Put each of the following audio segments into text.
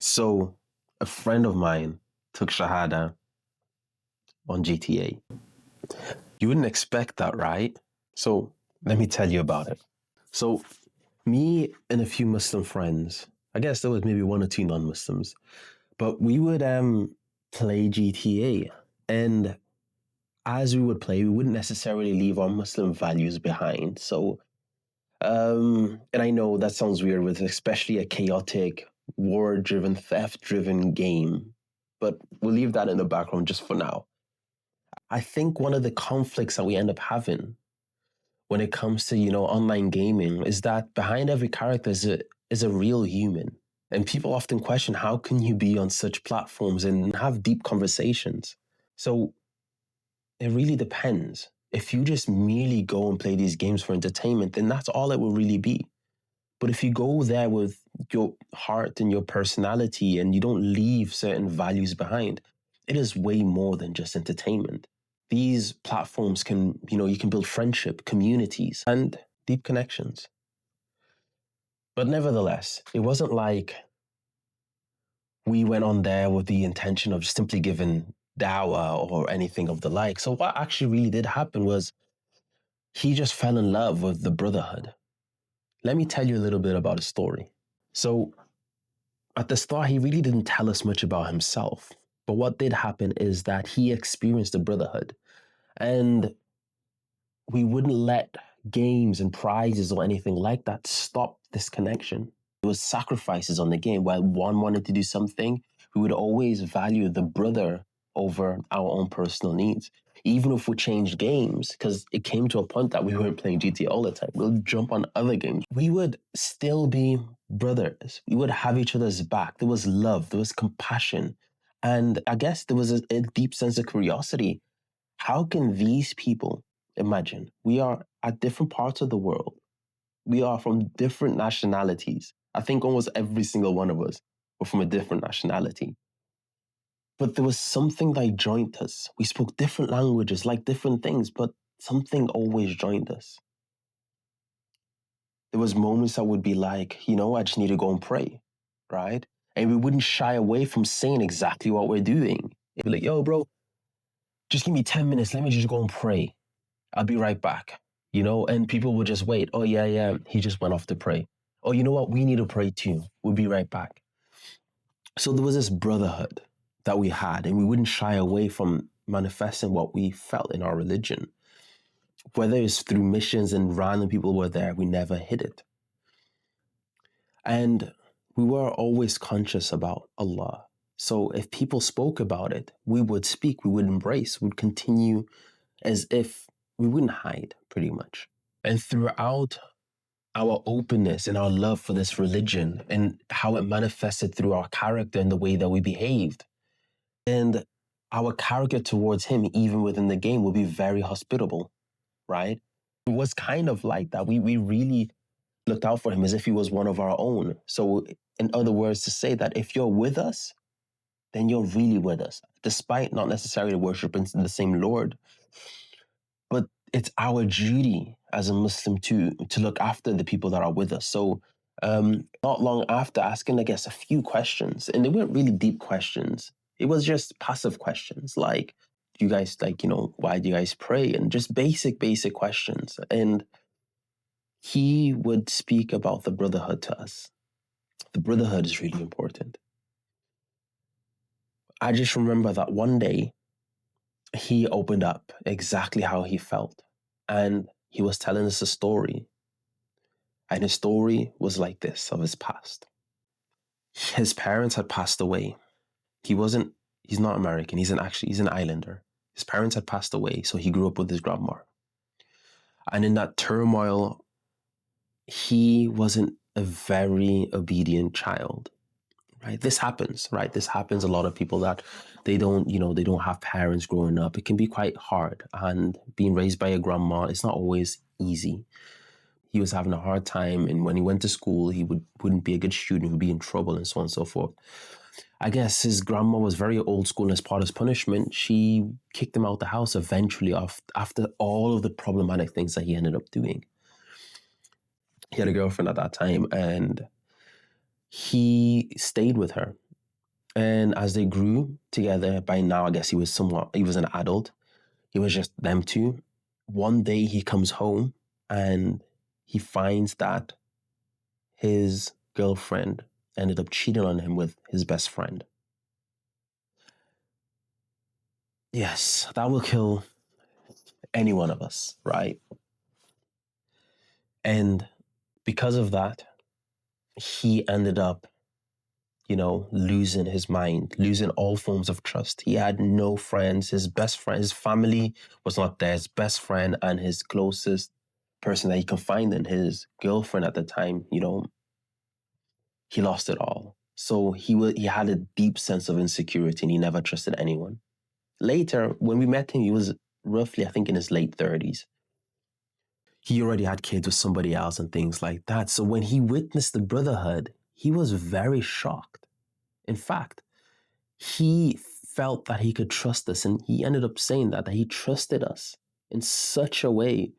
So a friend of mine took Shahada on GTA. You wouldn't expect that, right? So let me tell you about it. So me and a few Muslim friends, I guess there was maybe one or two non-Muslims, but we would play GTA. And as we would play, we wouldn't necessarily leave our Muslim values behind. So and I know that sounds weird with especially a chaotic, war-driven, theft-driven game, but we'll leave that in the background just for now. I think one of the conflicts that we end up having when it comes to, online gaming is that behind every character is a real human. And people often question, how can you be on such platforms and have deep conversations? So it really depends. If you just merely go and play these games for entertainment, then that's all it will really be. But if you go there with your heart and your personality and you don't leave certain values behind, it is way more than just entertainment. These platforms can, you can build friendship, communities, and deep connections. But nevertheless, it wasn't like we went on there with the intention of simply giving dawah or anything of the like. So what actually really did happen was he just fell in love with the brotherhood. Let me tell you a little bit about his story. So at the start, he really didn't tell us much about himself. But what did happen is that he experienced the brotherhood. And we wouldn't let games and prizes or anything like that stop this connection. There was sacrifices on the game. While one wanted to do something, we would always value the brother over our own personal needs. Even if we changed games, because it came to a point that we weren't playing GTA all the time, we'll jump on other games. We would still be brothers. We would have each other's back. There was love, there was compassion. And I guess there was a deep sense of curiosity. How can these people, imagine, we are at different parts of the world. We are from different nationalities. I think almost every single one of us were from a different nationality. But there was something that joined us. We spoke different languages, like different things, but something always joined us. There was moments that would be like, I just need to go and pray, right? And we wouldn't shy away from saying exactly what we're doing. It'd be like, yo, bro, just give me 10 minutes. Let me just go and pray. I'll be right back, and people would just wait. Oh, yeah, he just went off to pray. Oh, you know what? We need to pray too. We'll be right back. So there was this brotherhood that we had, and we wouldn't shy away from manifesting what we felt in our religion. Whether it's through missions and random people were there, we never hid it. And we were always conscious about Allah. So if people spoke about it, we would speak, we would embrace, we'd continue as if we wouldn't hide, pretty much. And throughout our openness and our love for this religion and how it manifested through our character and the way that we behaved, and our character towards him, even within the game, will be very hospitable, right? It was kind of like that. We really looked out for him as if he was one of our own. So in other words, to say that if you're with us, then you're really with us, despite not necessarily worshiping the same Lord. But it's our duty as a Muslim to look after the people that are with us. So not long after asking, I guess, a few questions, and they weren't really deep questions. It was just passive questions like, do you guys why do you guys pray? And just basic questions. And he would speak about the brotherhood to us. The brotherhood is really important. I just remember that one day he opened up exactly how he felt. And he was telling us a story. And his story was like this of his past. His parents had passed away. He's not American. He's an islander. His parents had passed away, so he grew up with his grandma. And in that turmoil, he wasn't a very obedient child. Right? This happens, right? This happens a lot of people that they don't have parents growing up. It can be quite hard. And being raised by a grandma, it's not always easy. He was having a hard time, and when he went to school, he wouldn't be a good student, he would be in trouble, and so on and so forth. I guess his grandma was very old school, and as part of his punishment, she kicked him out the house eventually after all of the problematic things that he ended up doing. He had a girlfriend at that time, and he stayed with her. And as they grew together, by now, I guess he was an adult. It was just them two. One day he comes home and he finds that his girlfriend ended up cheating on him with his best friend. Yes, that will kill any one of us, right? And because of that, he ended up, losing his mind, losing all forms of trust. He had no friends. His best friend, his family was not there. His best friend and his closest person that he confided in, his girlfriend at the time, he lost it all. So he had a deep sense of insecurity and he never trusted anyone. Later, when we met him, he was roughly, I think, in his late 30s. He already had kids with somebody else and things like that. So when he witnessed the brotherhood, he was very shocked. In fact, he felt that he could trust us, and he ended up saying that he trusted us in such a way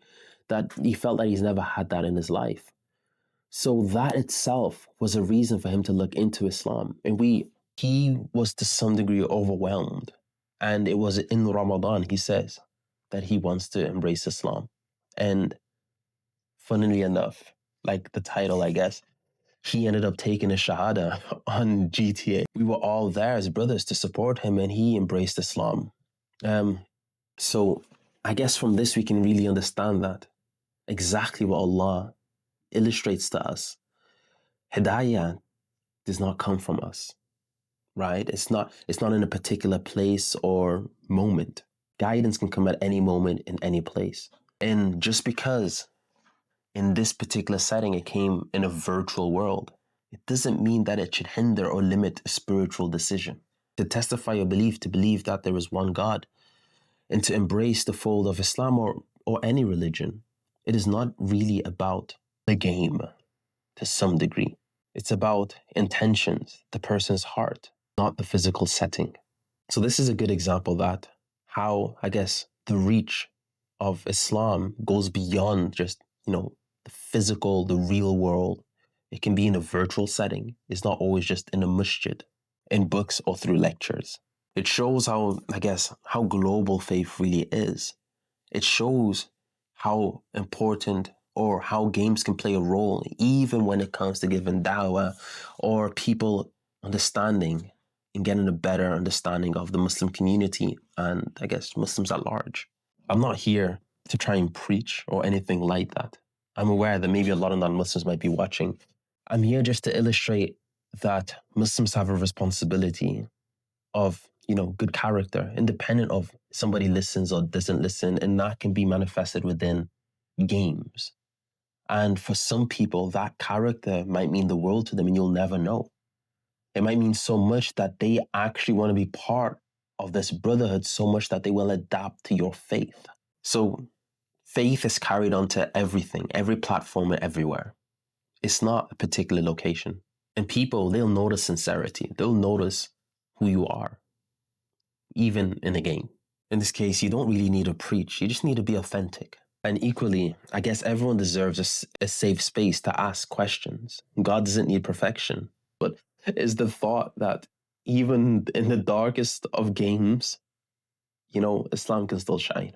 that he felt that he's never had that in his life. So that itself was a reason for him to look into Islam. And he was to some degree overwhelmed. And it was in Ramadan, he says, that he wants to embrace Islam. And funnily enough, like the title, I guess, he ended up taking a Shahada on GTA. We were all there as brothers to support him, and he embraced Islam. So I guess from this we can really understand that exactly what Allah illustrates to us. Hidayah does not come from us, right? It's not in a particular place or moment. Guidance can come at any moment in any place. And just because in this particular setting it came in a virtual world, it doesn't mean that it should hinder or limit a spiritual decision. To testify your belief, to believe that there is one God, and to embrace the fold of Islam or any religion, it is not really about the game to some degree. It's about intentions, the person's heart, not the physical setting. So this is a good example that how, I guess, the reach of Islam goes beyond just, the physical, the real world. It can be in a virtual setting. It's not always just in a masjid, in books or through lectures. It shows how, I guess, how global faith really is. It shows how important or how games can play a role, even when it comes to giving dawah or people understanding and getting a better understanding of the Muslim community and, I guess, Muslims at large. I'm not here to try and preach or anything like that. I'm aware that maybe a lot of non-Muslims might be watching. I'm here just to illustrate that Muslims have a responsibility of, good character, independent of somebody listens or doesn't listen, and that can be manifested within games. And for some people, that character might mean the world to them and you'll never know. It might mean so much that they actually want to be part of this brotherhood so much that they will adapt to your faith. So faith is carried onto everything, every platform and everywhere. It's not a particular location. And people, they'll notice sincerity. They'll notice who you are, even in a game. In this case, you don't really need to preach. You just need to be authentic. And equally, I guess everyone deserves a safe space to ask questions. God doesn't need perfection. But it's the thought that even in the darkest of games, Islam can still shine.